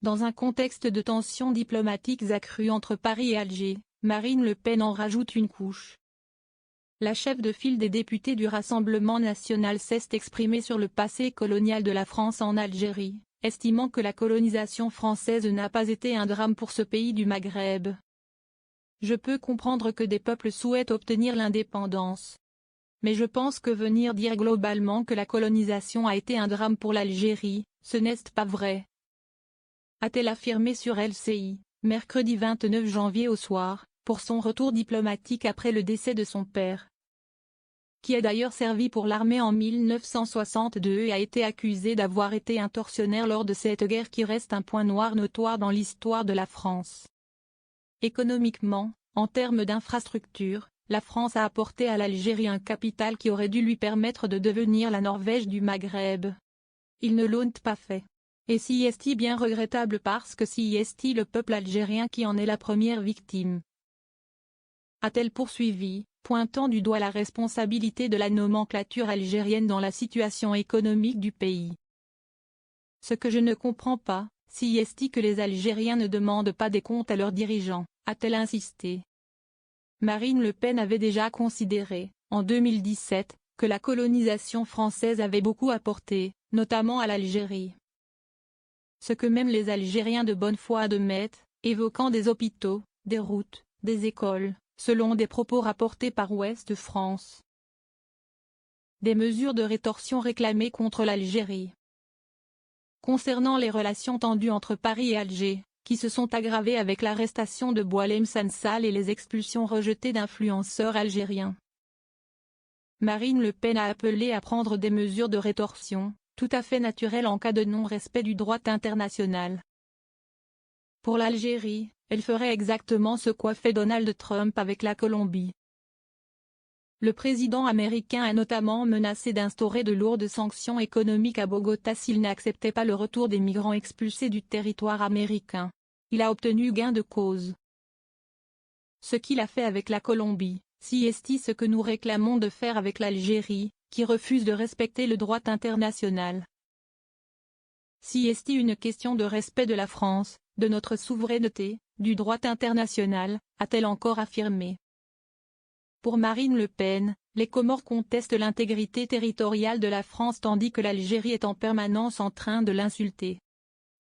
Dans un contexte de tensions diplomatiques accrues entre Paris et Alger, Marine Le Pen en rajoute une couche. La chef de file des députés du Rassemblement national s'est exprimée sur le passé colonial de la France en Algérie, estimant que la colonisation française n'a pas été un drame pour ce pays du Maghreb. Je peux comprendre que des peuples souhaitent obtenir l'indépendance. Mais je pense que venir dire globalement que la colonisation a été un drame pour l'Algérie, ce n'est pas vrai. A-t-elle affirmé sur LCI, mercredi 29 janvier au soir, pour son retour diplomatique après le décès de son père, qui a d'ailleurs servi pour l'armée en 1962 et a été accusé d'avoir été un tortionnaire lors de cette guerre qui reste un point noir notoire dans l'histoire de la France. Économiquement, en termes d'infrastructures, la France a apporté à l'Algérie un capital qui aurait dû lui permettre de devenir la Norvège du Maghreb. Ils ne l'ont pas fait. Et si est bien regrettable parce que si est le peuple algérien qui en est la première victime. A-t-elle poursuivi, pointant du doigt la responsabilité de la nomenclature algérienne dans la situation économique du pays. Ce que je ne comprends pas, si est que les Algériens ne demandent pas des comptes à leurs dirigeants, a-t-elle insisté. Marine Le Pen avait déjà considéré, en 2017, que la colonisation française avait beaucoup apporté, notamment à l'Algérie. Ce que même les Algériens de bonne foi admettent, évoquant des hôpitaux, des routes, des écoles, selon des propos rapportés par Ouest France. Des mesures de rétorsion réclamées contre l'Algérie. Concernant les relations tendues entre Paris et Alger, qui se sont aggravées avec l'arrestation de Boualem Sansal et les expulsions rejetées d'influenceurs algériens. Marine Le Pen a appelé à prendre des mesures de rétorsion, tout à fait naturelles en cas de non-respect du droit international. Pour l'Algérie, elle ferait exactement ce qu'a fait Donald Trump avec la Colombie. Le président américain a notamment menacé d'instaurer de lourdes sanctions économiques à Bogota s'il n'acceptait pas le retour des migrants expulsés du territoire américain. Il a obtenu gain de cause. Ce qu'il a fait avec la Colombie, si est ce que nous réclamons de faire avec l'Algérie, qui refuse de respecter le droit international. Si est une question de respect de la France, de notre souveraineté, du droit international, a-t-elle encore affirmé. Pour Marine Le Pen, les Comores contestent l'intégrité territoriale de la France tandis que l'Algérie est en permanence en train de l'insulter.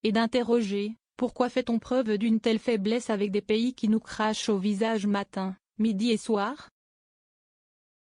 Et d'interroger, pourquoi fait-on preuve d'une telle faiblesse avec des pays qui nous crachent au visage matin, midi et soir?